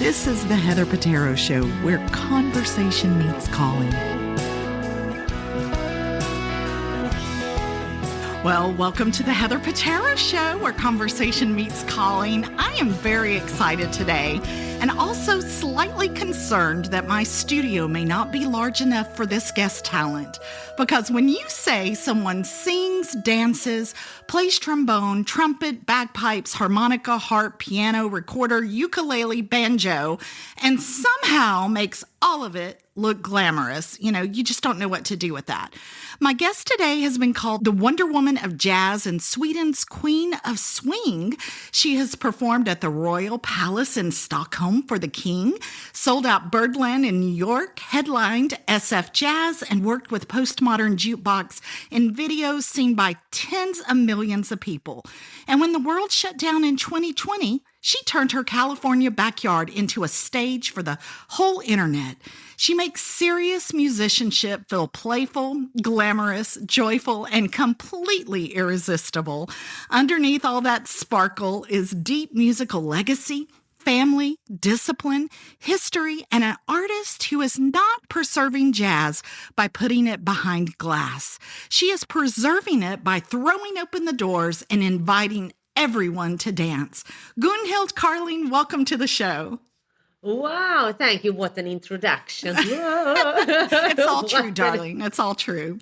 This is the Heather Petero Show, where conversation meets calling. Well, welcome to the Heather Petero Show, where conversation meets calling. I am very excited today and also slightly concerned that my studio may not be large enough for this guest talent. Because when you say someone sings, dances, plays trombone, trumpet, bagpipes, harmonica, harp, piano, recorder, ukulele, banjo, and somehow makes all of it look glamorous, you just don't know what to do with that. My guest today has been called the Wonder Woman of Jazz and Sweden's Queen of Swing. She has performed at the Royal Palace in Stockholm for the King, sold out Birdland in New York, headlined SF Jazz, and worked with Postmodern Jukebox in videos seen by tens of millions of people. And when the world shut down in 2020, she turned her California backyard into a stage for the whole internet. She makes serious musicianship feel playful, glamorous, joyful, and completely irresistible. Underneath all that sparkle is deep musical legacy, family, discipline, history, and an artist who is not preserving jazz by putting it behind glass. She is preserving it by throwing open the doors and inviting everyone to dance. Gunhild Carling, welcome to the show. Wow, thank you. What an introduction. It's all true, darling. It's all true.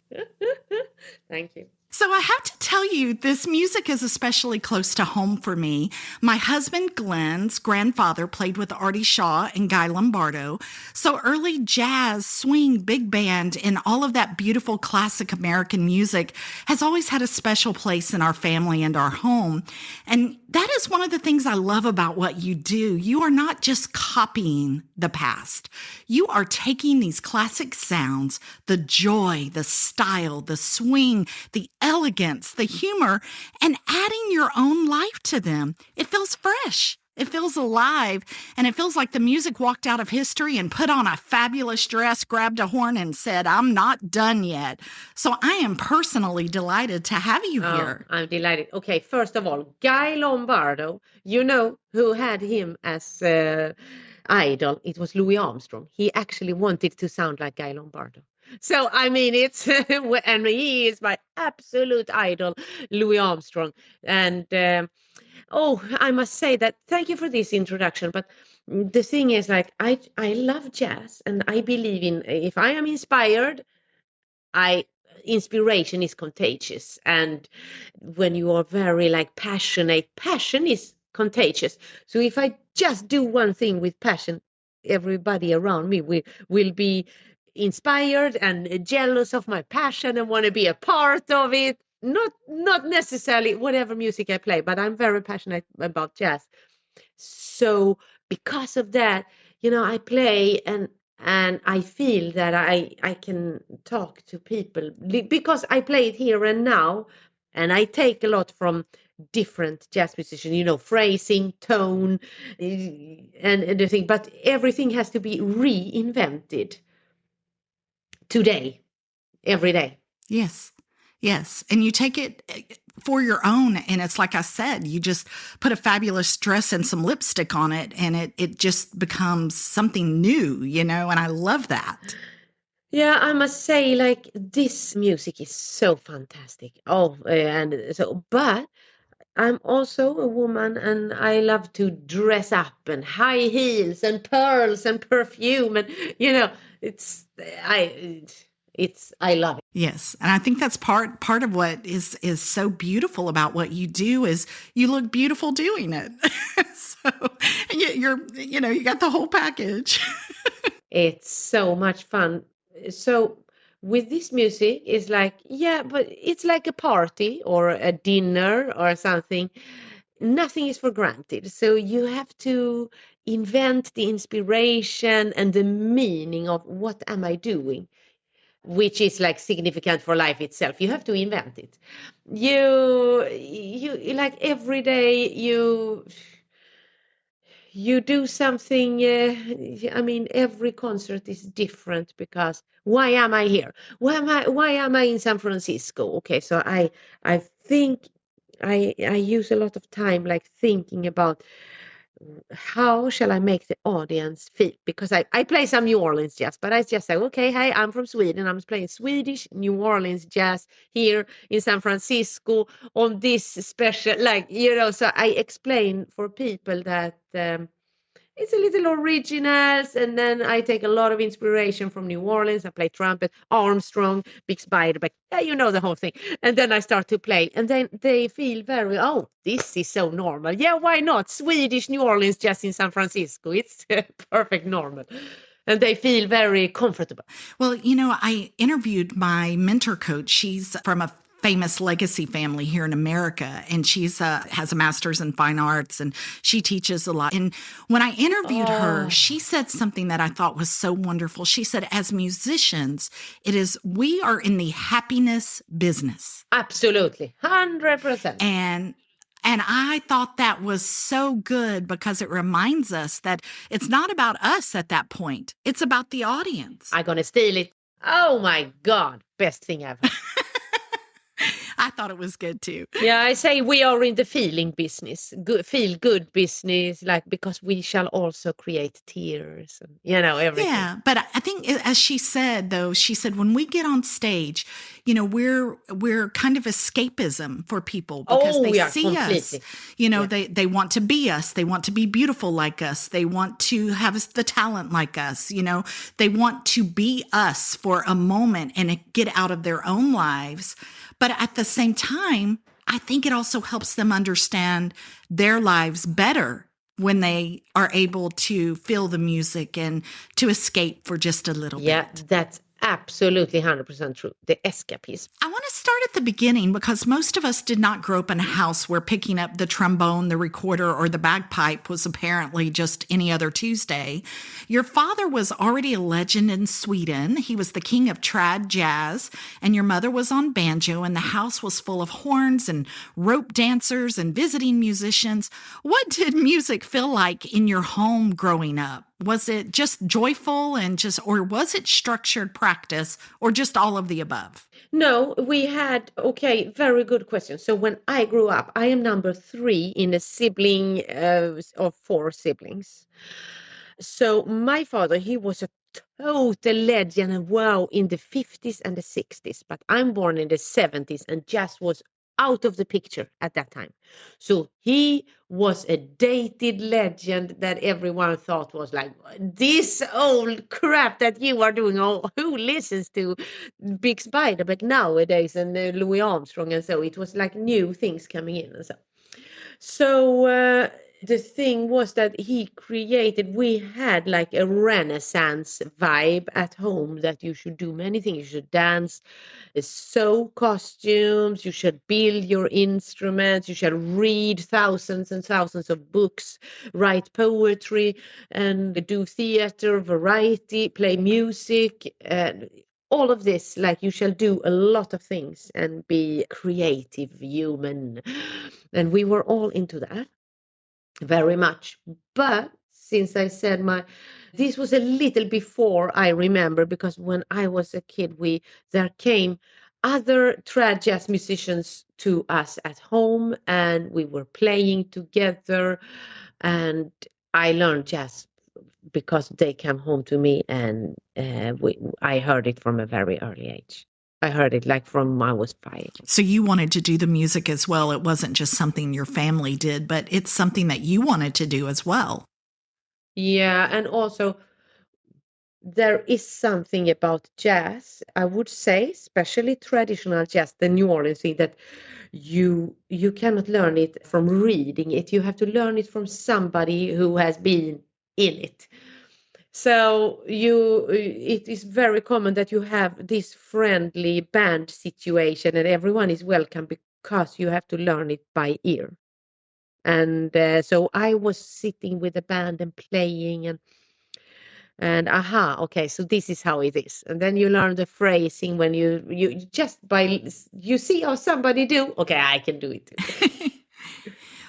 Thank you. So I have to tell you, this music is especially close to home for me. My husband, Glenn's grandfather played with Artie Shaw and Guy Lombardo. So early jazz, swing, big band, and all of that beautiful classic American music has always had a special place in our family and our home. And that is one of the things I love about what you do. You are not just copying the past. You are taking these classic sounds, the joy, the style, the swing, the elegance, the humor, and adding your own life to them. It feels fresh. It feels alive, and it feels like the music walked out of history and put on a fabulous dress, grabbed a horn, and said, "I'm not done yet." So I am personally delighted to have you here. I'm delighted. Okay, first of all, Guy Lombardo, you know who had him as idol? It was Louis Armstrong. He actually wanted to sound like Guy Lombardo. So, I mean, it's, and he is my absolute idol, Louis Armstrong. And, I must say that, thank you for this introduction. But the thing is, like, I love jazz, and I believe in, if I am inspired, inspiration is contagious. And when you are very, passionate, passion is contagious. So if I just do one thing with passion, everybody around me will be inspired and jealous of my passion and want to be a part of it. Not necessarily whatever music I play, but I'm very passionate about jazz. So because of that, I play and I feel that I can talk to people because I play it here and now, and I take a lot from different jazz musicians, phrasing, tone, and everything, but everything has to be reinvented today, every day. Yes. And you take it for your own. And it's like I said, you just put a fabulous dress and some lipstick on it, and it just becomes something new, and I love that. Yeah, I must say, this music is so fantastic. But I'm also a woman, and I love to dress up and high heels and pearls and perfume, and I love it. Yes, and I think that's part of what is so beautiful about what you do is you look beautiful doing it. So you got the whole package. It's so much fun. So with this music, it's but it's like a party or a dinner or something. Nothing is for granted. So you have to invent the inspiration and the meaning of what am I doing, which is significant for life itself. You have to invent it. You every day you do something. Every concert is different because why am I here? Why am I in San Francisco? Okay, so I think I use a lot of time thinking about how shall I make the audience feel? Because I play some New Orleans jazz, but I just say, okay, hey, I'm from Sweden. I'm playing Swedish New Orleans jazz here in San Francisco on this special, so I explain for people that it's a little originals, and then I take a lot of inspiration from New Orleans. I play trumpet, Armstrong, Big Spider, but yeah, you know the whole thing. And then I start to play, and then they feel very, oh, this is so normal. Yeah, why not? Swedish New Orleans just in San Francisco. It's perfect normal. And they feel very comfortable. Well, I interviewed my mentor coach. She's from a famous legacy family here in America, and she's has a master's in fine arts, and she teaches a lot. And when I interviewed her, she said something that I thought was so wonderful. She said, as musicians, we are in the happiness business. Absolutely. 100%. And I thought that was so good, because it reminds us that it's not about us at that point. It's about the audience. I'm going to steal it. Oh my God. Best thing ever. I thought it was good too. Yeah, I say we are in the feeling business, feel good business, because we shall also create tears and, everything. Yeah, but I think, as she said, when we get on stage, we're kind of escapism for people, because they see completely. Us. They want to be us. They want to be beautiful like us. They want to have the talent like us. They want to be us for a moment and get out of their own lives. But at the same time, I think it also helps them understand their lives better when they are able to feel the music and to escape for just a little bit. Yeah, that's absolutely 100% true. The escapism. I want to start at the beginning, because most of us did not grow up in a house where picking up the trombone, the recorder, or the bagpipe was apparently just any other Tuesday. Your father was already a legend in Sweden. He was the king of trad jazz, and your mother was on banjo, and the house was full of horns and rope dancers and visiting musicians. What did music feel like in your home growing up? Was it just joyful or was it structured practice, or just all of the above? No, we had, very good question. So when I grew up, I am number 3 in a sibling of 4 siblings. So my father, he was a total legend, and wow, in the 50s and the 60s, but I'm born in the 70s, and jazz was out of the picture at that time. So he was a dated legend that everyone thought was like, this old crap that you are doing. Oh, who listens to Big Spider? But nowadays, and Louis Armstrong, and so it was like new things coming in, and so. So the thing was that we had like a Renaissance vibe at home, that you should do many things. You should dance, sew costumes, you should build your instruments, you should read thousands and thousands of books, write poetry, and do theater, variety, play music, and all of this. Like, you shall do a lot of things and be creative human. And we were all into that. Very much. But since I said this was a little before I remember, because when I was a kid, there came other trad jazz musicians to us at home, and we were playing together, and I learned jazz because they came home to me, and I heard it from a very early age. I heard it like from I was 5. So you wanted to do the music as well. It wasn't just something your family did, but it's something that you wanted to do as well. Yeah, and also there is something about jazz, I would say, especially traditional jazz, the New Orleans thing, that you cannot learn it from reading it. You have to learn it from somebody who has been in it. So it is very common that you have this friendly band situation, and everyone is welcome, because you have to learn it by ear. And so I was sitting with the band and playing, and okay, so this is how it is. And then you learn the phrasing when you see how somebody do. Okay, I can do it too.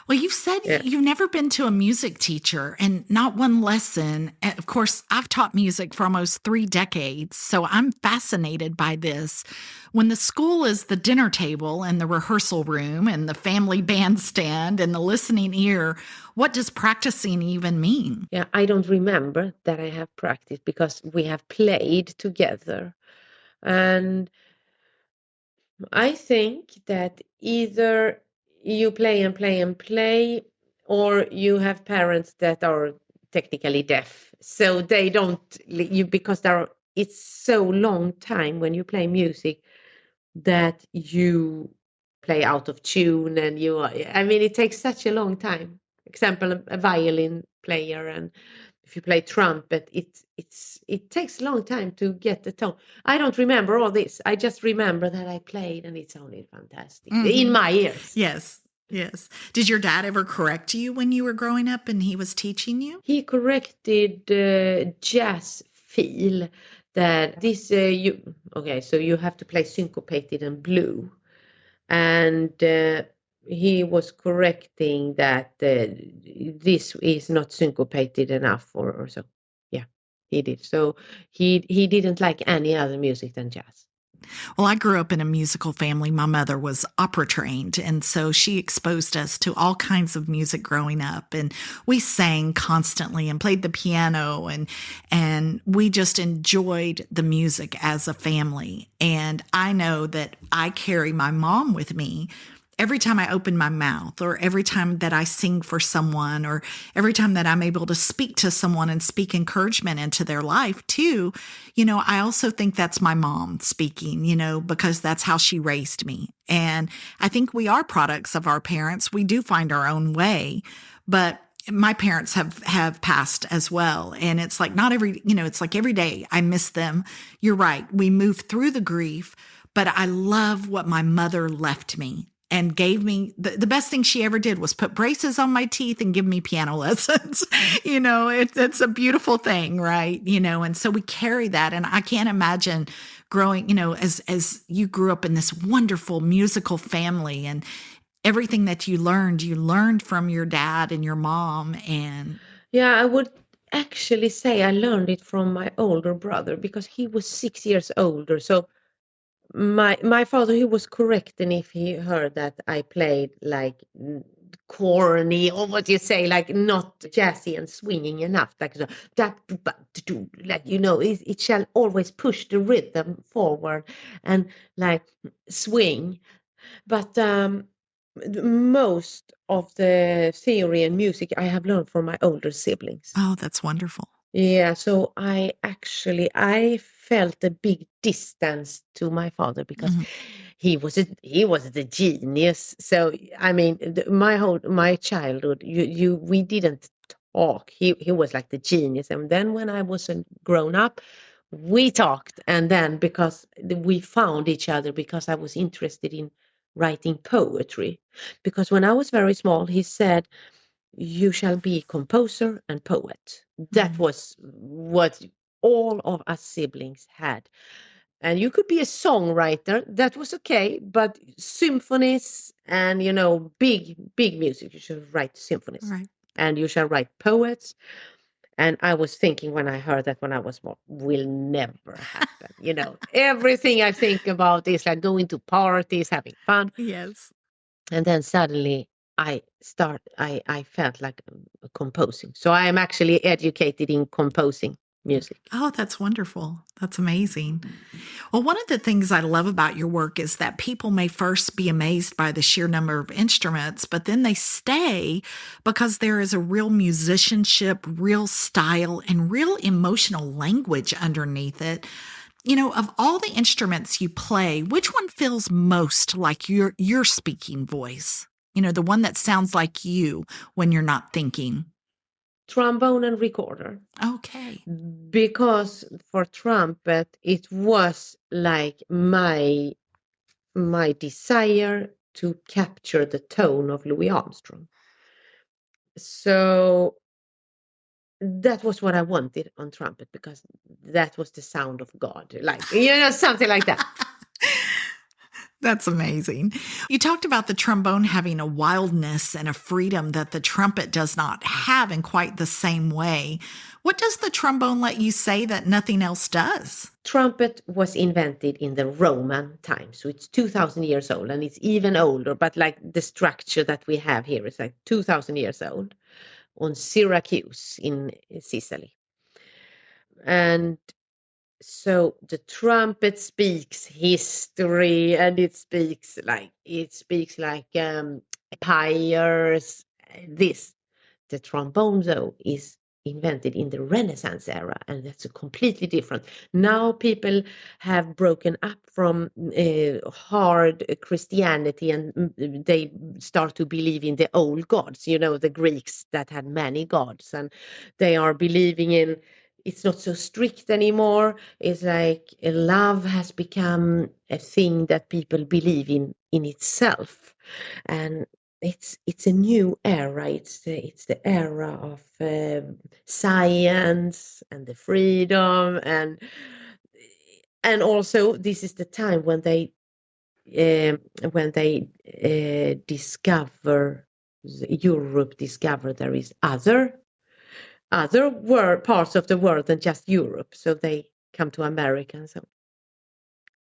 Well, you've said Yeah. you've never been to a music teacher and not one lesson. And of course, I've taught music for almost 3 decades, so I'm fascinated by this. When the school is the dinner table and the rehearsal room and the family bandstand and the listening ear, what does practicing even mean? Yeah, I don't remember that I have practiced because we have played together. And I think that either you play and play and play, or you have parents that are technically deaf. So they don't, you, because it's so long time when you play music that you play out of tune and I mean, it takes such a long time. Example, a violin player, and if you play trumpet, it takes a long time to get the tone. I don't remember all this. I just remember that I played and it sounded fantastic in my ears. Yes. Yes. Did your dad ever correct you when you were growing up and he was teaching you? He corrected jazz feel that this so you have to play syncopated and blue, and he was correcting that this is not syncopated enough or so. Yeah, he did. So he didn't like any other music than jazz. Well, I grew up in a musical family. My mother was opera trained, and so she exposed us to all kinds of music growing up. And we sang constantly and played the piano, and we just enjoyed the music as a family. And I know that I carry my mom with me every time I open my mouth, or every time that I sing for someone, or every time that I'm able to speak to someone and speak encouragement into their life too. I also think that's my mom speaking, because that's how she raised me. And I think we are products of our parents. We do find our own way, but my parents have passed as well. And it's like it's like every day I miss them. You're right. We move through the grief, but I love what my mother left me and gave me. The best thing she ever did was put braces on my teeth and give me piano lessons. It's a beautiful thing, right? And so we carry that. And I can't imagine growing, as you grew up in this wonderful musical family, and everything that you learned from your dad and your mom. And yeah, I would actually say I learned it from my older brother because he was 6 years older. So my father, he was correcting if he heard that I played like corny, or what you say, like not jazzy and swinging enough, like so, that like it shall always push the rhythm forward and like swing. But most of the theory and music I have learned from my older siblings. oh, that's wonderful. Yeah, so I felt a big distance to my father because he was the genius. So I mean, my childhood, we didn't talk. He was like the genius, and then when I was grown up, we talked, and then because we found each other because I was interested in writing poetry, because when I was very small, he said, you shall be composer and poet. That was what all of us siblings had. And you could be a songwriter, that was okay, but symphonies and big music, you should write symphonies. Right. And you shall write poets. And I was thinking when I heard that when I was small, will never happen. Everything I think about is like going to parties, having fun. Yes. And then suddenly I felt like composing. So I am actually educated in composing music. Oh, that's wonderful. That's amazing. Well, one of the things I love about your work is that people may first be amazed by the sheer number of instruments, but then they stay because there is a real musicianship, real style, and real emotional language underneath it. Of all the instruments you play, which one feels most like your speaking voice? The one that sounds like you when you're not thinking. Trombone and recorder. Okay. Because for trumpet, it was like my desire to capture the tone of Louis Armstrong. So that was what I wanted on trumpet, because that was the sound of God, like something like that. That's amazing. You talked about the trombone having a wildness and a freedom that the trumpet does not have in quite the same way. What does the trombone let you say that nothing else does? Trumpet was invented in the Roman time, so it's 2,000 years old, and it's even older, but like the structure that we have here is like 2,000 years old on Syracuse in Sicily. And so the trumpet speaks history, and it speaks like empires. This the trombone though is invented in the Renaissance era, and that's a completely different. Now people have broken up from hard Christianity, and they start to believe in the old gods. You know, the Greeks that had many gods, and they are believing in. It's not so strict anymore. It's like love has become a thing that people believe in itself, and it's a new era. It's the era of science and the freedom, and also this is the time when they discover Europe discover there is other parts of the world than just Europe. So they come to America and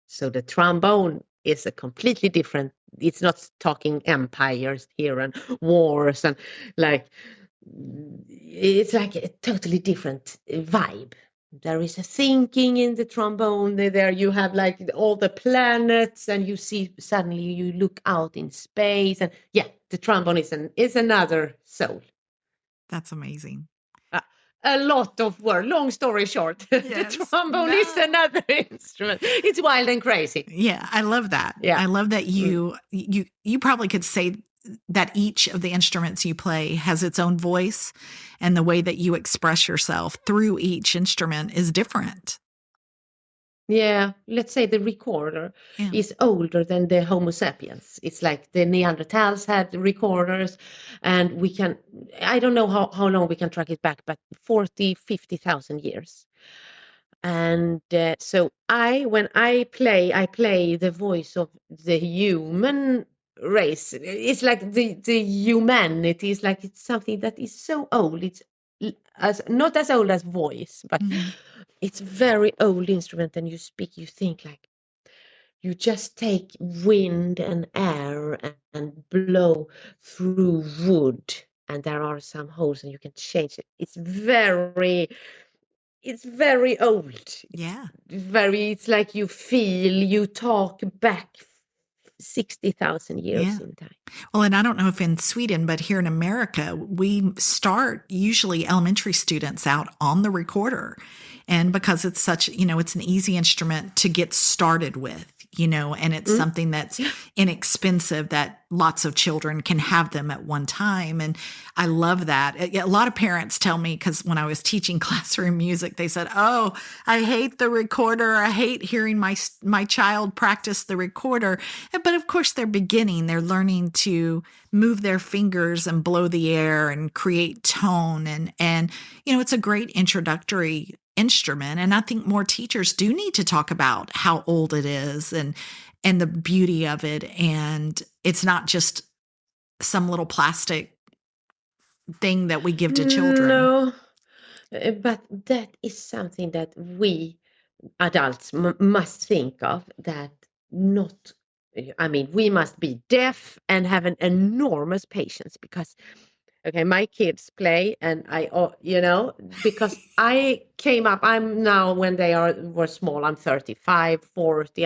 so the trombone is a completely different. It's not talking empires here and wars and like it's like a totally different vibe. There is a thinking in the trombone. There you have like all the planets, and you see suddenly you look out in space, and yeah, the trombone is another soul. That's amazing. A lot of work. Long story short, Yes, the trombone is another instrument. It's wild and crazy. Yeah, I love that. Yeah. I love that you probably could say that each of the instruments you play has its own voice, and the way that you express yourself through each instrument is different. Yeah, let's say the recorder is older than the Homo sapiens. It's like the Neanderthals had recorders, and I don't know how long we can track it back, but 40, 50,000 years. And so when I play the voice of the human race. It's like the humanity is like it's something that is so old. It's not as old as voice, but it's very old instrument. And you think like you just take wind and air and blow through wood, and there are some holes, and you can change it. It's very old. Yeah. It's like you talk back 60,000 years in time. Well, and I don't know if in Sweden, but here in America, we start usually elementary students out on the recorder. And because it's such, it's an easy instrument to get started with, and it's something that's inexpensive that lots of children can have them at one time. And I love that. A lot of parents tell me, because when I was teaching classroom music, they said, "Oh, I hate the recorder. I hate hearing my child practice the recorder." But of course, they're beginning. They're learning to move their fingers and blow the air and create tone. And it's a great introductory instrument. And I think more teachers do need to talk about how old it is and the beauty of it. And it's not just some little plastic thing that we give to children. No, but that is something that we adults must think of, that we must be deaf and have an enormous patience, because my kids play, and because I came up, I'm now, when they were small, I'm 35, 40.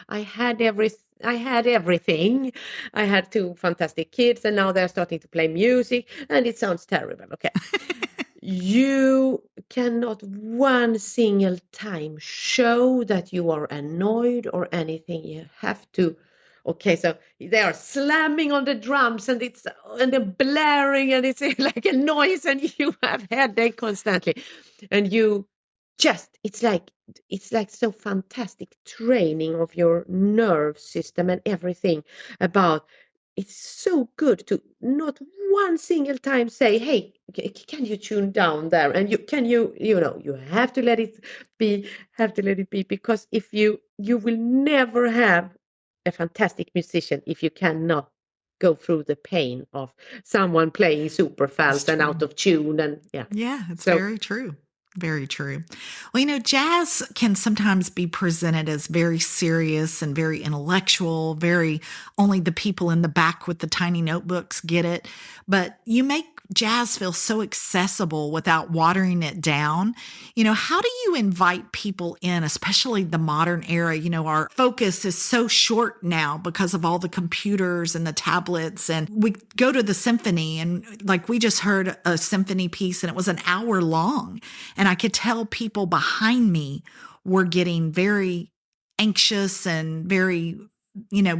I had everything. I had two fantastic kids, and now they're starting to play music, and it sounds terrible. Okay. You cannot one single time show that you are annoyed or anything. You have to. Okay, so they are slamming on the drums, and they're blaring, and it's like a noise, and you have headache constantly, and it's like so fantastic training of your nerve system and everything about. It's so good to not one single time say, "Hey, can you tune down there?" And you have to let it be, because if you will never have a fantastic musician if you cannot go through the pain of someone playing super fast and out of tune. And yeah. Yeah, it's So very true. Very true. Well, jazz can sometimes be presented as very serious and very intellectual, very only the people in the back with the tiny notebooks get it. But you make jazz feel so accessible without watering it down. How do you invite people in, especially the modern era? Our focus is so short now because of all the computers and the tablets. And we go to the symphony, and like we just heard a symphony piece, and it was an hour long. And I could tell people behind me were getting very anxious and very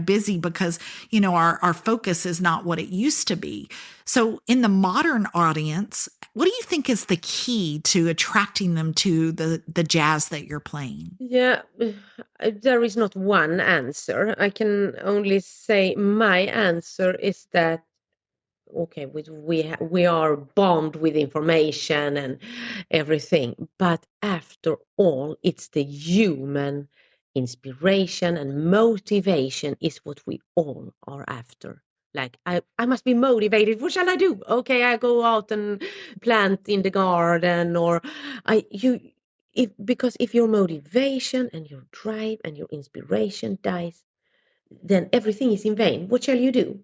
busy because, our focus is not what it used to be. So in the modern audience, what do you think is the key to attracting them to the jazz that you're playing? yeah, there is not one answer. I can only say my answer is that okay, we are bombed with information and everything, but after all, it's the human inspiration and motivation is what we all are after. Like I must be motivated. What shall I do? Okay, I go out and plant in the garden, or because if your motivation and your drive and your inspiration dies, then everything is in vain. What shall you do?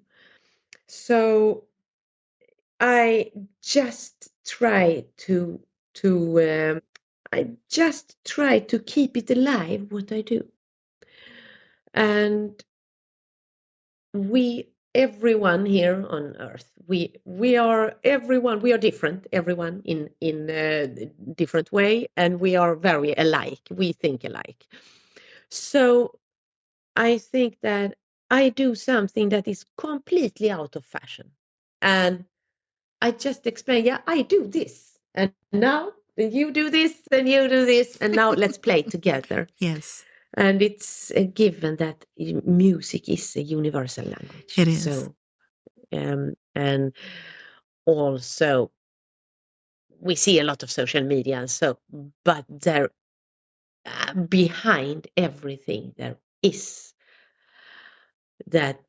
So I just try to I just try to keep it alive what I do. And everyone here on earth, we are different, everyone in a different way, and we are very alike. We think alike. So I think that I do something that is completely out of fashion. And I just explain, yeah, I do this. And now you do this and you do this. And now let's play together. Yes. And it's a given that music is a universal language. It is. So, and also we see a lot of social media and so, but there behind everything there is that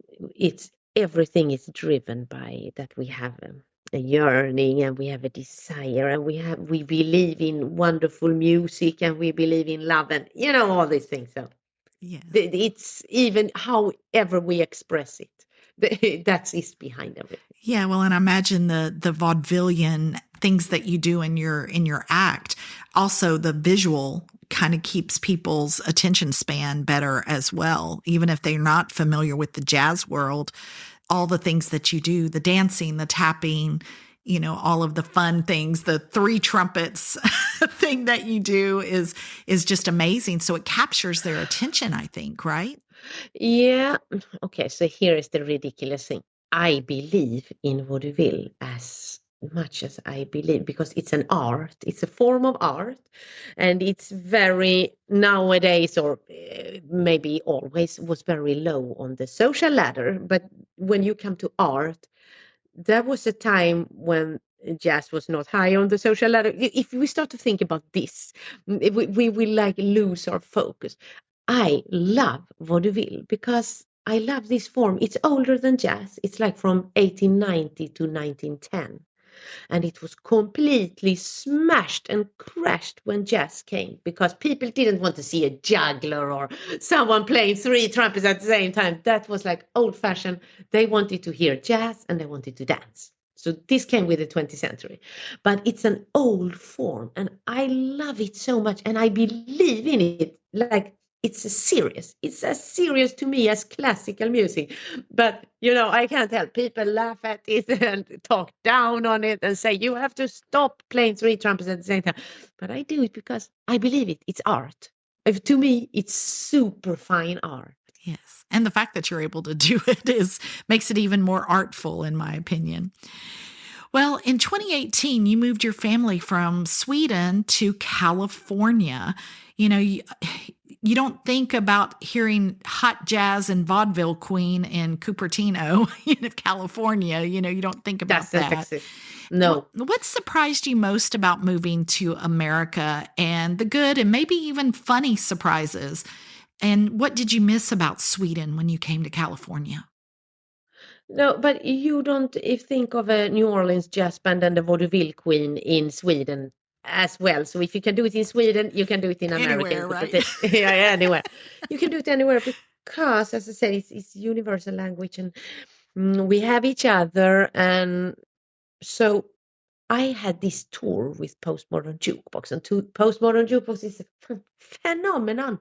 everything is driven by that we have a yearning and we have a desire and we believe in wonderful music and we believe in love and all these things. So yes. It's even however we express it, that is behind everything. Yeah, well, and I imagine the vaudevillian things that you do in your act, also the visual kind of keeps people's attention span better as well, even if they're not familiar with the jazz world. All the things that you do, the dancing, the tapping, all of the fun things, the 3 trumpets thing that you do is just amazing. So it captures their attention, I think, right? Yeah. Okay, so here is the ridiculous thing. I believe in vaudeville as much as I believe, because it's an art, it's a form of art, and it's very nowadays, or maybe always was very low on the social ladder. But when you come to art, there was a time when jazz was not high on the social ladder. If we start to think about this, we will like lose our focus. I love vaudeville because I love this form. It's older than jazz. It's like from 1890 to 1910. And it was completely smashed and crashed when jazz came, because people didn't want to see a juggler or someone playing 3 trumpets at the same time. That was like old fashioned. They wanted to hear jazz and they wanted to dance. So this came with the 20th century, but it's an old form and I love it so much. And I believe in it. Like, it's as serious to me as classical music. But, I can't help. People laugh at it and talk down on it and say, you have to stop playing 3 trumpets at the same time. But I do it because I believe it. It's art. To me, it's super fine art. Yes. And the fact that you're able to do it makes it even more artful, in my opinion. Well, in 2018, you moved your family from Sweden to California. You don't think about hearing hot jazz and vaudeville queen in Cupertino, California. You don't think about that. No. What surprised you most about moving to America, and the good and maybe even funny surprises? And what did you miss about Sweden when you came to California? No, but you don't think of a New Orleans jazz band and the vaudeville queen in Sweden as well. So if you can do it in Sweden, you can do it in America. Anywhere, You can right? put it yeah, anywhere. You can do it anywhere because, as I said, it's universal language, and we have each other. And so I had this tour with Postmodern Jukebox, and Postmodern Jukebox is a phenomenon.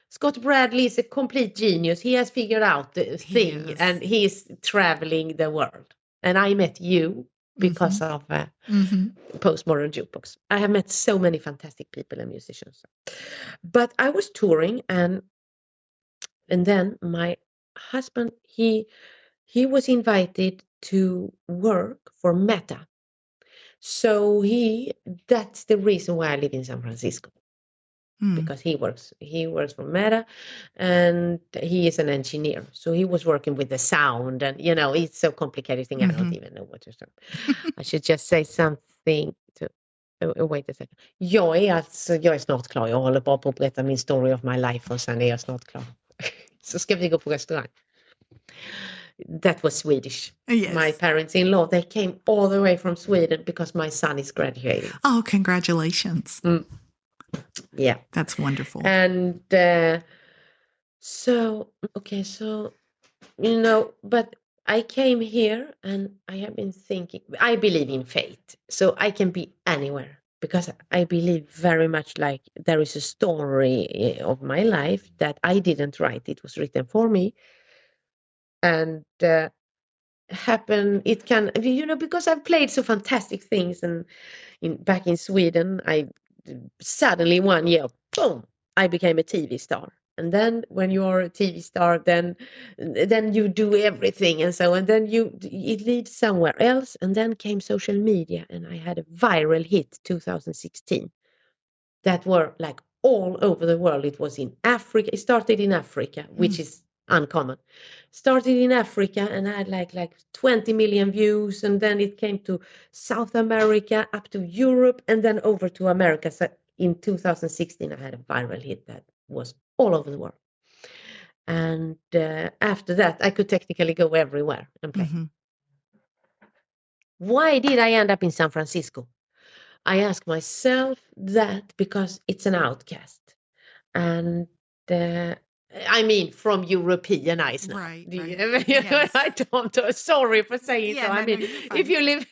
Scott Bradley is a complete genius. He has figured out the thing, and he is traveling the world. And I met you because of Postmodern Jukebox. I have met so many fantastic people and musicians. But I was touring, and then my husband, he was invited to work for Meta. So that's the reason why I live in San Francisco. Because he works for Meta, and he is an engineer. So he was working with the sound, and it's so complicated thing. I don't even know what to say. I should just say something to wait a second. Jag är snart klar. Jag håller bara på att berätta min story of my life och sen är jag snart klar. Så ska vi gå på restaurang. That was Swedish. Yes. My parents-in-law, they came all the way from Sweden because my son is graduating. Oh, congratulations. Yeah. That's wonderful. And but I came here and I have been thinking, I believe in fate. So I can be anywhere because I believe very much like there is a story of my life that I didn't write. It was written for me. And it can, because I've played so fantastic things, and back in Sweden, I suddenly one year, boom, I became a TV star. And then when you're a TV star, then you do everything, and then it leads somewhere else. And then came social media, and I had a viral hit 2016 that were like all over the world. It was in Africa. It started in Africa, which is uncommon. Started in Africa, and I had like 20 million views, and then it came to South America, up to Europe, and then over to America. So in 2016, I had a viral hit that was all over the world. And after that, I could technically go everywhere and play. Why did I end up in San Francisco? I ask myself that because it's an outcast. And from European eyes now. Right. Yes. I don't. Sorry for saying so. If you live,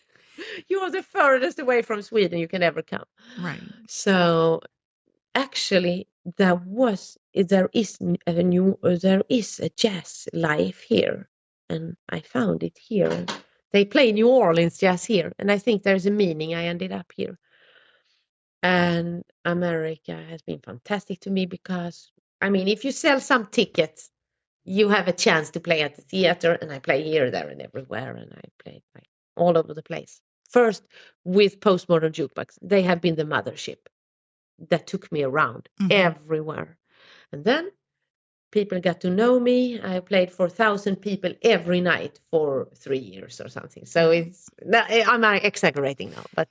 you're the furthest away from Sweden you can ever come. Right. So, actually, there is a jazz life here, and I found it here. They play New Orleans jazz here, and I think there's a meaning I ended up here. And America has been fantastic to me because, if you sell some tickets, you have a chance to play at the theater, and I play here, there, and everywhere, and I play all over the place. First, with Postmodern Jukebox, they have been the mothership that took me around everywhere. And then people got to know me. I played for 1,000 people every night for 3 years or something. So I'm exaggerating now, but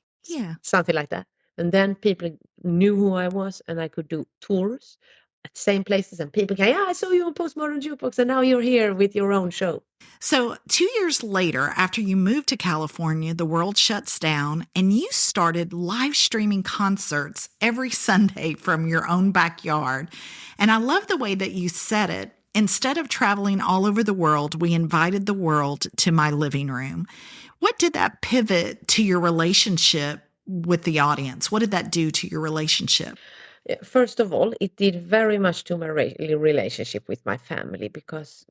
something like that. And then people knew who I was, and I could do tours at the same places, and people go, I saw you on Postmodern Jukebox, and now you're here with your own show. So 2 years later, after you moved to California, the world shuts down, and you started live streaming concerts every Sunday from your own backyard. And I love the way that you said it. Instead of traveling all over the world, we invited the world to my living room. What did that pivot to your relationship with the audience? What did that do to your relationship? First of all, it did very much to my relationship with my family, because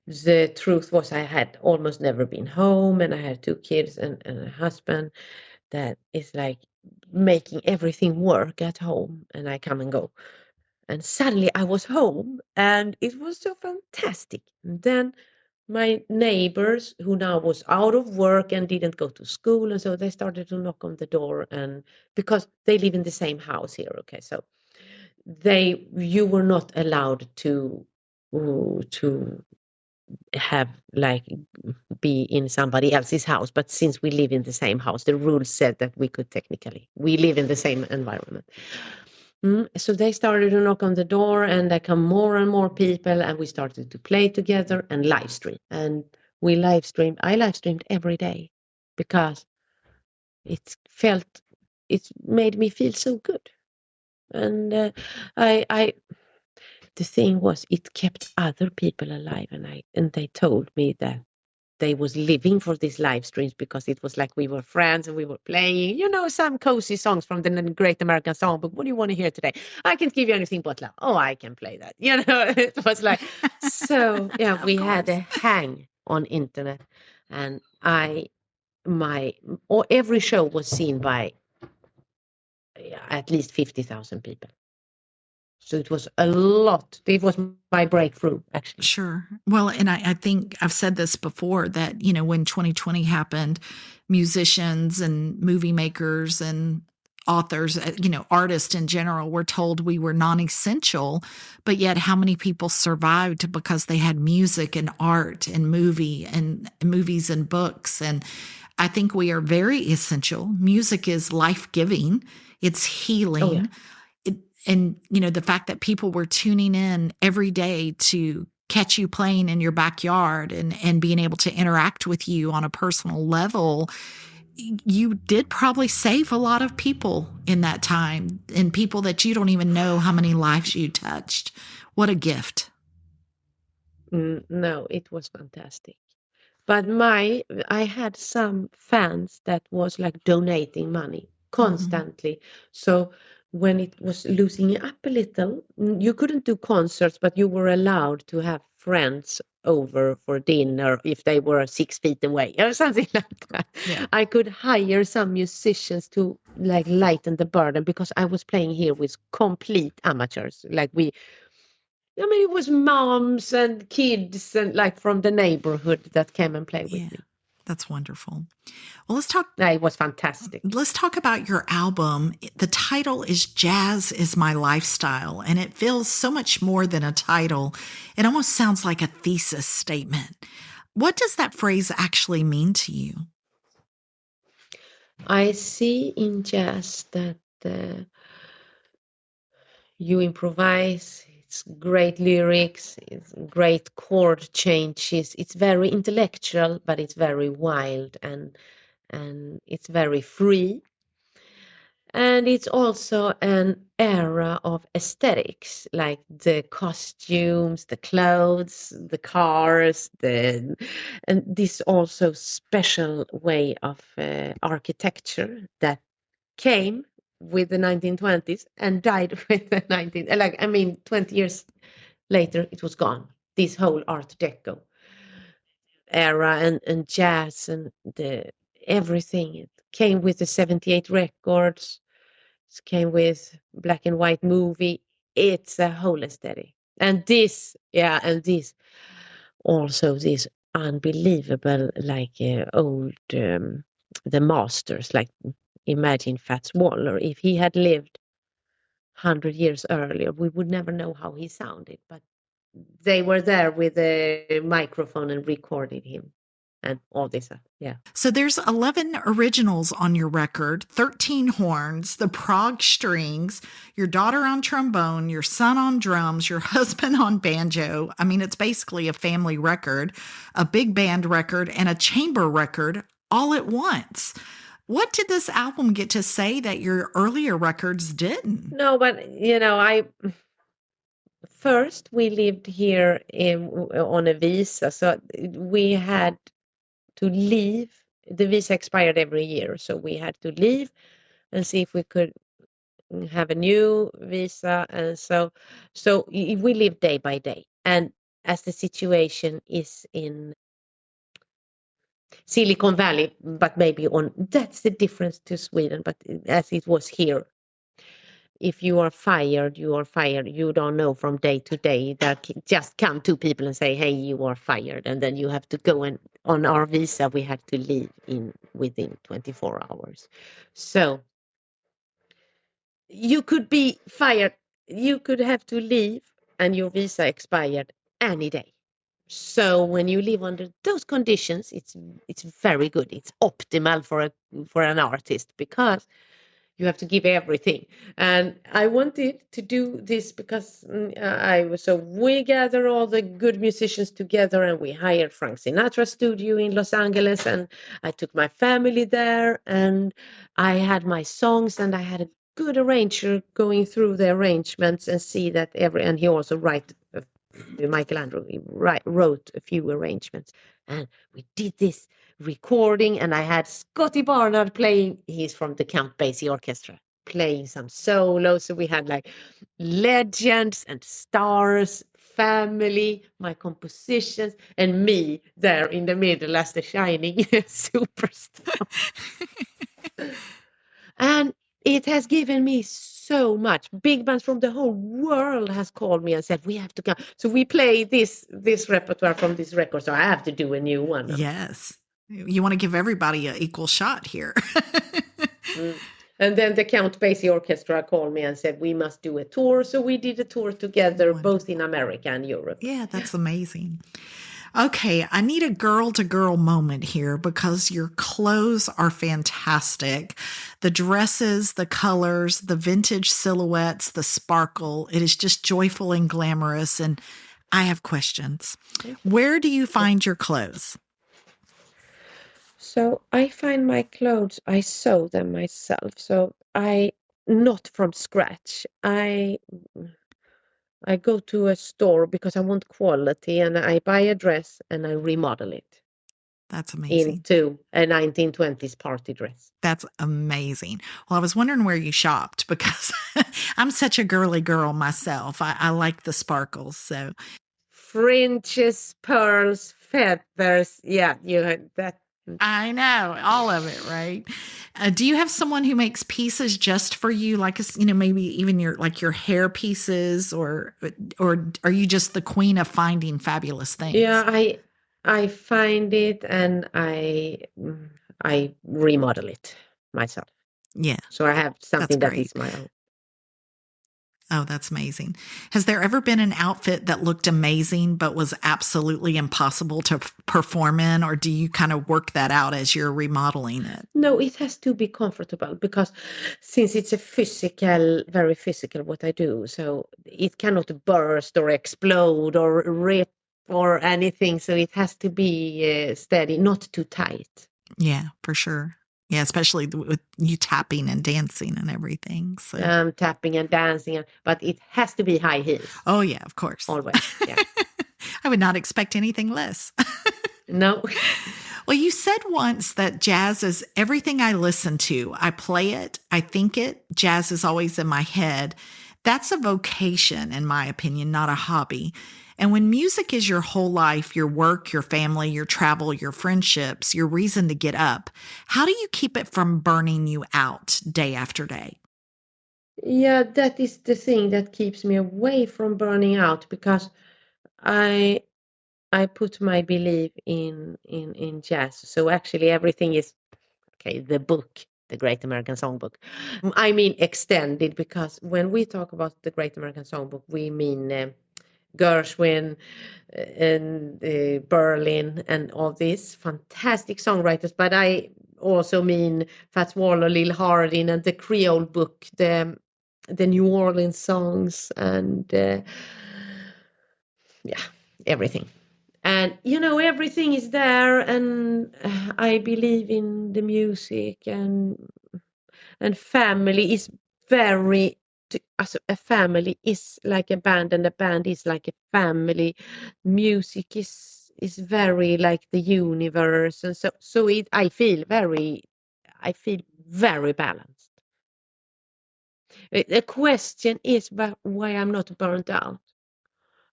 the truth was I had almost never been home, and I had 2 kids and a husband that is like making everything work at home, and I come and go. And suddenly I was home, and it was so fantastic. And then my neighbors, who now was out of work and didn't go to school, and so they started to knock on the door, and because they live in the same house here, okay, so you were not allowed to have be in somebody else's house, but since we live in the same house, the rules said that we could we live in the same environment. So they started to knock on the door, and there come more and more people, and we started to play together and live stream. And we live streamed. I live streamed every day because it made me feel so good. And the thing was, it kept other people alive, and they told me that they was living for these live streams because it was like we were friends and we were playing, some cozy songs from the Great American Songbook. What do you want to hear today? I can't give you anything but love. Oh, I can play that. It was like, so yeah, we had a hang on internet, and every show was seen by at least 50,000 people. So it was a lot. It was my breakthrough, actually. Sure. Well, and I think I've said this before that, when 2020 happened, musicians and movie makers and authors, artists in general were told we were non-essential, but yet how many people survived because they had music and art and movies and books. And I think we are very essential. Music is life-giving. It's healing. Oh, yeah. And, the fact that people were tuning in every day to catch you playing in your backyard and being able to interact with you on a personal level, you did probably save a lot of people in that time, and people that you don't even know how many lives you touched. What a gift. No, it was fantastic. But I had some fans that was like donating money constantly. So when it was losing up a little, you couldn't do concerts, but you were allowed to have friends over for dinner if they were 6 feet away or something like that. Yeah. I could hire some musicians to like lighten the burden, because I was playing here with complete amateurs. It was moms and kids and like from the neighborhood that came and played with me. That's wonderful. Well, let's talk. It was fantastic. Let's talk about your album. The title is Jazz is My Lifestyle, and it feels so much more than a title. It almost sounds like a thesis statement. What does that phrase actually mean to you? I see in jazz that you improvise. It's great lyrics, it's great chord changes. It's very intellectual, but it's very wild, and it's very free. And it's also an era of aesthetics, like the costumes, the clothes, the cars, and this also special way of architecture that came with the 1920s and died with the 20 years later, it was gone. This whole Art Deco era and jazz and everything. It came with the 78 records. It came with black and white movie. It's a whole aesthetic. And this also this unbelievable, like old, the masters, like imagine Fats Waller. If he had lived 100 years earlier, we would never know how he sounded, but they were there with a microphone and recorded him. And all this, yeah. So there's 11 originals on your record, 13 horns, the Prague strings, your daughter on trombone, your son on drums, your husband on banjo. I mean, it's basically a family record, a big band record, and a chamber record all at once. What did this album get to say that your earlier records didn't? No, but, first we lived here on a visa, so we had to leave. The visa expired every year, so we had to leave and see if we could have a new visa. And so we live day by day. And as the situation is in Silicon Valley, but that's the difference to Sweden, but as it was here, if you are fired, you are fired. You don't know from day to day. That just come two people and say, hey, you are fired. And then you have to go, and on our visa, we had to leave within 24 hours. So you could be fired. You could have to leave and your visa expired any day. So when you live under those conditions, it's very good. It's optimal for an artist, because you have to give everything. And I wanted to do this because we gather all the good musicians together, and we hired Frank Sinatra studio in Los Angeles, and I took my family there, and I had my songs, and I had a good arranger going through the arrangements and see that and he also Michelangelo wrote a few arrangements, and we did this recording, and I had Scotty Barnard playing. He's from the Count Basie Orchestra, playing some solos. So we had like legends and stars, family, my compositions, and me there in the middle as the shining superstar. And it has given me so much. Big bands from the whole world has called me and said, we have to come. So we play this repertoire from this record. So I have to do a new one. Yes. You want to give everybody an equal shot here. And then the Count Basie Orchestra called me and said, we must do a tour. So we did a tour together, both in America and Europe. Yeah, that's amazing. Okay, I need a girl-to-girl moment here because your clothes are fantastic. The dresses, the colors, the vintage silhouettes, the sparkle. It is just joyful and glamorous. And I have questions. Where do you find your clothes? So I find my clothes, I sew them myself. So not from scratch. I go to a store because I want quality, and I buy a dress and I remodel it. That's amazing. Into a 1920s party dress. That's amazing. Well, I was wondering where you shopped because I'm such a girly girl myself. I like the sparkles. So fringes, pearls, feathers. Yeah, you had that. I know, all of it, right? Do you have someone who makes pieces just for you, like maybe even your hair pieces, or are you just the queen of finding fabulous things? Yeah, I find it and I remodel it myself. Yeah, so I have something that is my own. Oh, that's amazing. Has there ever been an outfit that looked amazing but was absolutely impossible to perform in, or do you kind of work that out as you're remodeling it? No, it has to be comfortable because since it's very physical what I do, so it cannot burst or explode or rip or anything. So it has to be steady, not too tight. Yeah, for sure. Yeah, especially with you tapping and dancing and everything. So. Tapping and dancing, but it has to be high heels. Oh, yeah, of course. Always, yeah. I would not expect anything less. No. Well, you said once that jazz is everything I listen to. I play it, I think it. Jazz is always in my head. That's a vocation, in my opinion, not a hobby. And when music is your whole life, your work, your family, your travel, your friendships, your reason to get up, how do you keep it from burning you out day after day? Yeah, that is the thing that keeps me away from burning out, because I put my belief in jazz. So actually everything is the book, the Great American Songbook. I mean extended, because when we talk about the Great American Songbook, we mean Gershwin and Berlin and all these fantastic songwriters. But I also mean Fats Waller, Lil Hardin, and the Creole book, the New Orleans songs, and everything. And everything is there, and I believe in the music, and family is very. A family is like a band, and a band is like a family. Music is very like the universe, and so I feel very balanced. The question is why I'm not burnt out.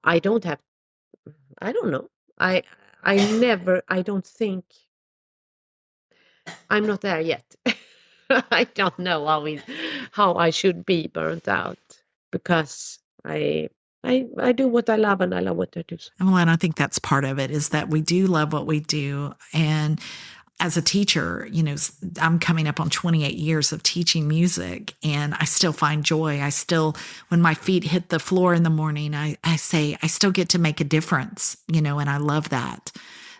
I don't know. I don't think I'm not there yet. I don't know how I should be burnt out, because I do what I love, and I love what I do. Well, and I think that's part of it, is that we do love what we do. And as a teacher, I'm coming up on 28 years of teaching music, and I still find joy. When my feet hit the floor in the morning, I say, I still get to make a difference, and I love that.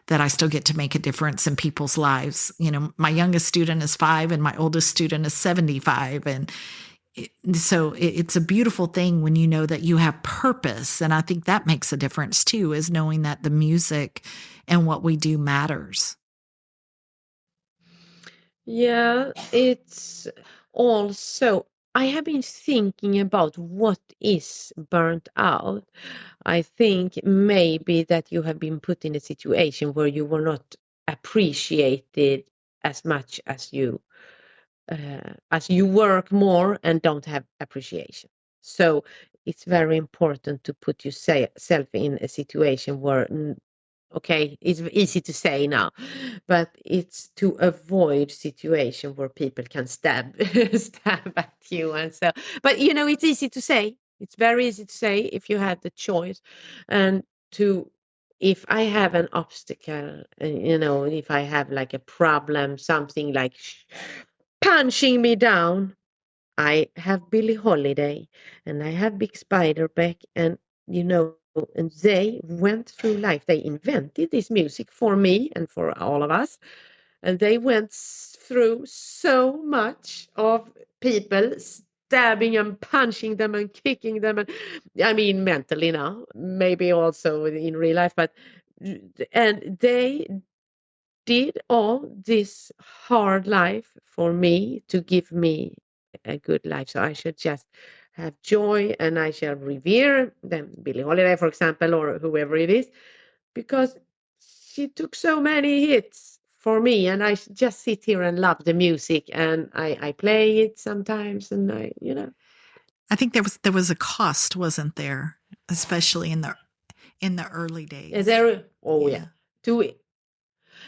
that I still get to make a difference in people's lives. You know, my youngest student is 5 and my oldest student is 75. And so it's a beautiful thing when you know that you have purpose. And I think that makes a difference too, is knowing that the music and what we do matters. Yeah, it's also, I have been thinking about what is burnt out. I think maybe that you have been put in a situation where you were not appreciated as much as you work more and don't have appreciation. So it's very important to put yourself in a situation where, okay, it's easy to say now, but it's to avoid situation where people can stab stab at you. And so, but you know, it's easy to say. It's very easy to say if you have the choice. And to, if I have an obstacle, you know, if I have like a problem, something like punching me down, I have Billie Holiday and I have Big Spiderback, and you know, and they went through life. They invented this music for me and for all of us, and they went through so much of people stabbing and punching them and kicking them, and I mean mentally now, maybe also in real life, but and they did all this hard life for me to give me a good life. So I should just have joy and I shall revere them, Billie Holiday, for example, or whoever it is, because she took so many hits for me, and I just sit here and love the music, and I play it sometimes, and I, you know. I think there was a cost, wasn't there? Especially in the early days. There, oh yeah, to it.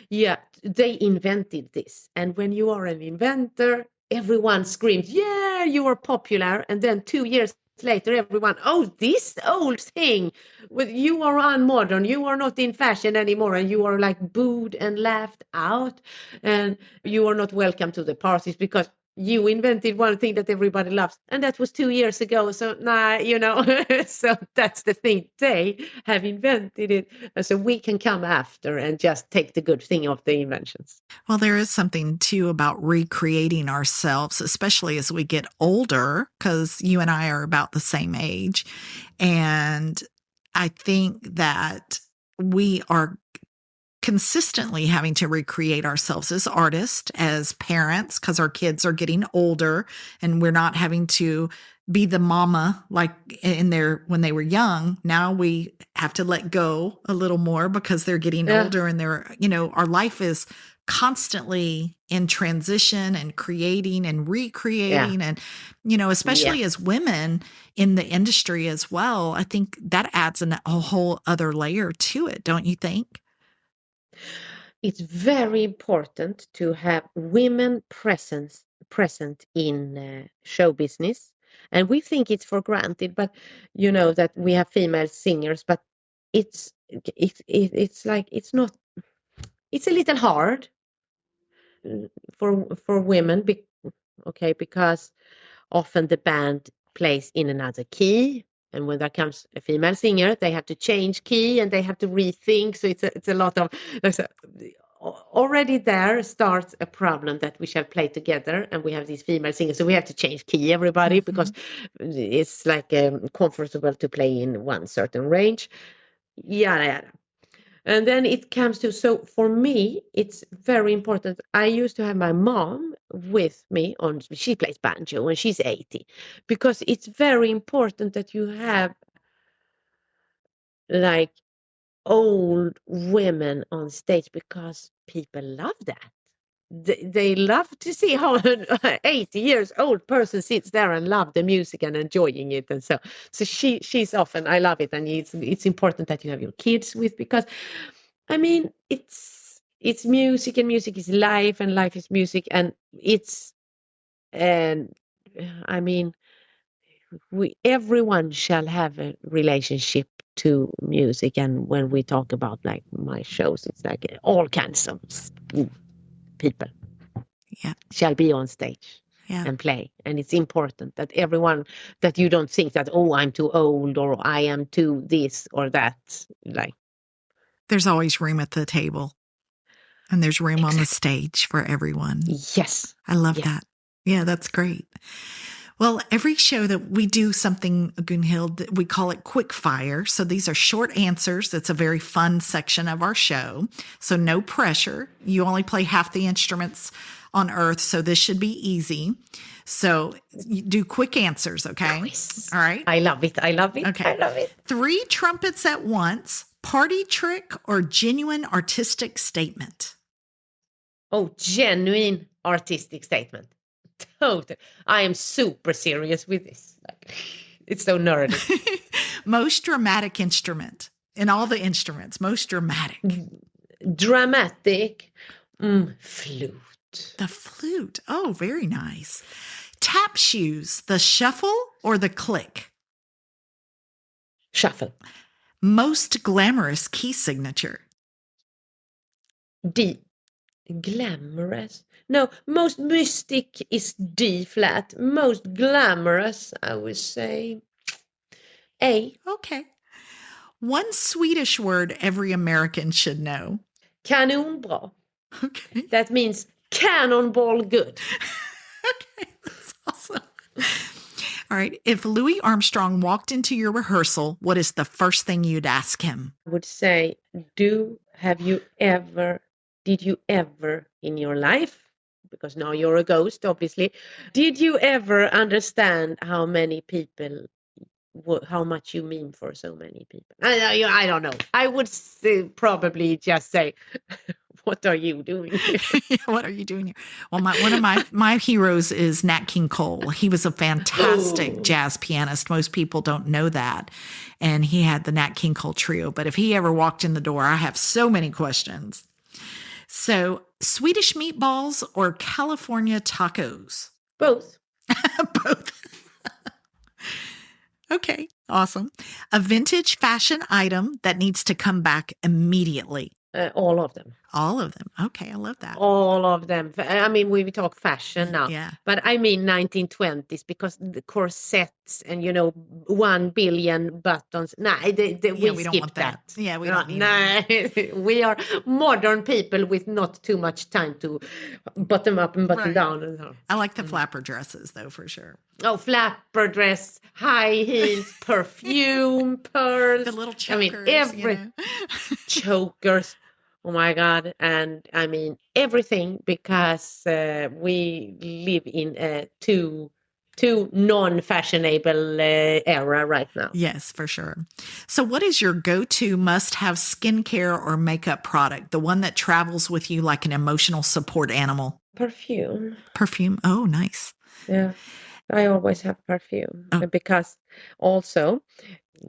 Yeah, they invented this. And when you are an inventor, everyone screams, yeah, you are popular. And then 2 years later, everyone, oh, this old thing, with you are unmodern, you are not in fashion anymore, and you are like booed and laughed out, and you are not welcome to the parties because you invented one thing that everybody loves, and that was 2 years ago. So nah, you know, so that's the thing, they have invented it, so we can come after and just take the good thing of the inventions. Well, there is something too about recreating ourselves, especially as we get older, because you and I are about the same age. And I think that we are consistently having to recreate ourselves as artists, as parents, because our kids are getting older and we're not having to be the mama like when they were young. Now we have to let go a little more because they're getting older, and they're, you know, our life is constantly in transition and creating and recreating. And, you know, especially as women in the industry as well, I think that adds a whole other layer to it. Don't you think? It's very important to have women present in show business, and we think it's for granted, but you know that we have female singers, but it's like it's not. It's a little hard for women, okay, because often the band plays in another key. And when there comes a female singer, they have to change key and they have to rethink. So it's a lot of, already there starts a problem that we shall play together and we have these female singers. So we have to change key, everybody, because it's like comfortable to play in one certain range. Yada, yada. And then it comes to, so for me, it's very important. I used to have my mom with me she plays banjo and she's 80, because it's very important that you have like old women on stage, because people love that. They love to see how an 80 years old person sits there and love the music and enjoying it. And so she's often, I love it. And it's important that you have your kids with, because I mean, it's music, and music is life, and life is music, and and I mean, everyone shall have a relationship to music. And when we talk about like my shows, it's like all kinds of people shall be on stage and play. And it's important that everyone, that you don't think that, oh, I'm too old or I am too this or that, like. There's always room at the table, and there's room on the stage for everyone. Yes. I love Yes. that. Yeah, that's great. Well, every show that we do something, Gunhild, we call it quick fire. So these are short answers. It's a very fun section of our show. So no pressure. You only play half the instruments on earth, so this should be easy. So you do quick answers, okay? Yes. All right. I love it. I love it. Okay. I love it. 3 trumpets at once, party trick or genuine artistic statement? Oh, genuine artistic statement. Totally. I am super serious with this. Like, it's so nerdy. Most dramatic instrument in all the instruments, most dramatic. Dramatic. Flute. The flute. Oh, very nice. Tap shoes, the shuffle or the click? Shuffle. Most glamorous key signature? D. Glamorous. No, most mystic is D flat. Most glamorous, I would say A. Okay. One Swedish word every American should know. Kanonbra. Okay. That means cannonball good. Okay, that's awesome. All right. If Louis Armstrong walked into your rehearsal, what is the first thing you'd ask him? I would say, did you ever in your life, because now you're a ghost, obviously, did you ever understand how many people, how much you mean for so many people? I don't know. I would probably just say, what are you doing here? What are you doing here? Well, one of my heroes is Nat King Cole. He was a fantastic jazz pianist. Most people don't know that. And he had the Nat King Cole trio. But if he ever walked in the door, I have so many questions. So, Swedish meatballs or California tacos? Both. Both. Okay, awesome. A vintage fashion item that needs to come back immediately. All of them. All of them. Okay, I love that. All of them. I mean, we talk fashion now, Yeah. but I mean 1920s, because the corsets and 1 billion buttons. No, we don't skip want that. Yeah, we No, don't need that. we are modern people with not too much time to button up and button Right. down. And so. I like the flapper dresses, though, for sure. Oh, flapper dress, high heels, perfume, pearls. The little chokers. I mean, every chokers. Oh my God. And I mean, everything, because we live in a too non-fashionable era right now. Yes, for sure. So what is your go-to must-have skincare or makeup product? The one that travels with you like an emotional support animal? Perfume. Perfume. Oh, nice. Yeah. I always have perfume, Oh. because also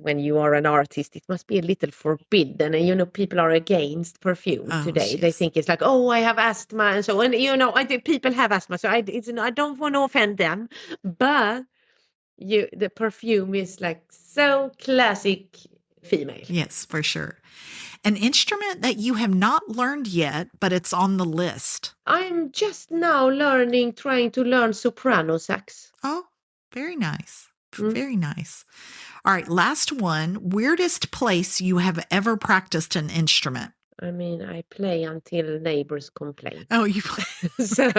when you are an artist, it must be a little forbidden. And, people are against perfume today. They Yes. think it's like, oh, I have asthma. And so, and, I think people have asthma. So I don't want to offend them. But the perfume is like so classic female. Yes, for sure. An instrument that you have not learned yet, but it's on the list. I'm just now trying to learn soprano sax. Oh, very nice. Mm. Very nice. All right, last one. Weirdest place you have ever practiced an instrument? I mean, I play until neighbors complain. Oh, you play. So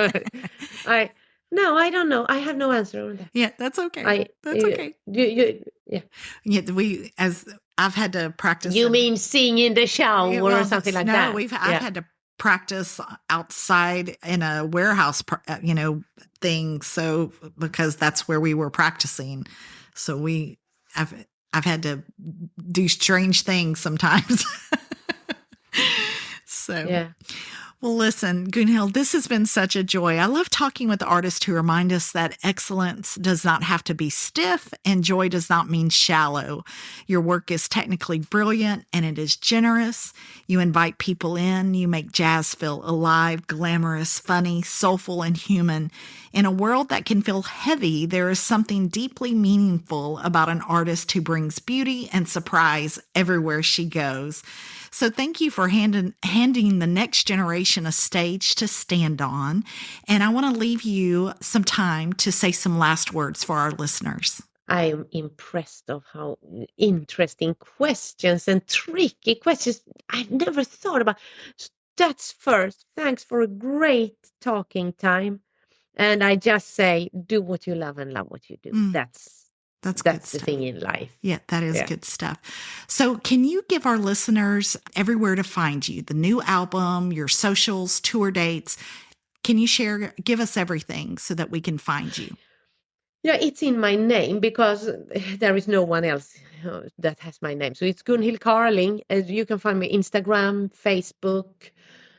I don't know. I have no answer on that. Yeah, that's okay. That's okay. Yeah. Yeah, as I've had to practice. You mean sing in the shower or something like that? No, I've had to practice outside in a warehouse, thing. So because that's where we were practicing. So I've had to do strange things sometimes. So, yeah. Well, listen, Gunhild, this has been such a joy. I love talking with artists who remind us that excellence does not have to be stiff and joy does not mean shallow. Your work is technically brilliant and it is generous. You invite people in. You make jazz feel alive, glamorous, funny, soulful, and human. In a world that can feel heavy, there is something deeply meaningful about an artist who brings beauty and surprise everywhere she goes. So thank you for handing the next generation a stage to stand on. And I want to leave you some time to say some last words for our listeners. I am impressed of how interesting questions and tricky questions I've never thought about. That's first. Thanks for a great talking time. And I just say, do what you love and love what you do. That's good the stuff. thing in life. Yeah, that is good stuff. So can you give our listeners everywhere to find you, the new album, your socials, tour dates? Can you give us everything so that we can find you? Yeah, it's in my name because there is no one else that has my name. So it's Gunhild Carling. You can find me Instagram, Facebook,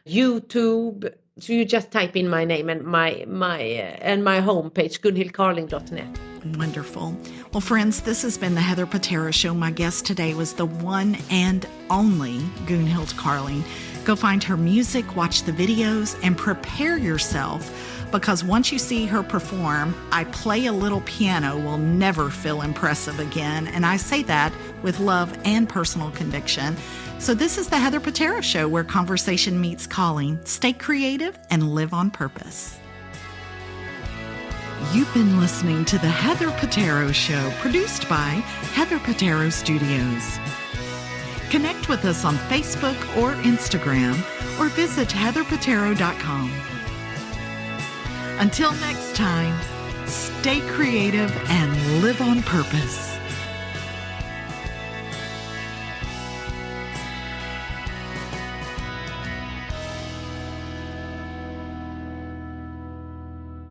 YouTube. So you just type in my name and my homepage, gunhildcarling.net. Wonderful. Well, friends, this has been the Heather Petero Show. My guest today was the one and only Gunhild Carling. Go find her music, watch the videos, and prepare yourself, because once you see her perform, I Play a Little Piano will never feel impressive again. And I say that with love and personal conviction. So this is the Heather Petero Show, where conversation meets calling. Stay creative and live on purpose. You've been listening to the Heather Petero Show, produced by Heather Petero Studios. Connect with us on Facebook or Instagram, or visit heatherpetero.com. Until next time, stay creative and live on purpose.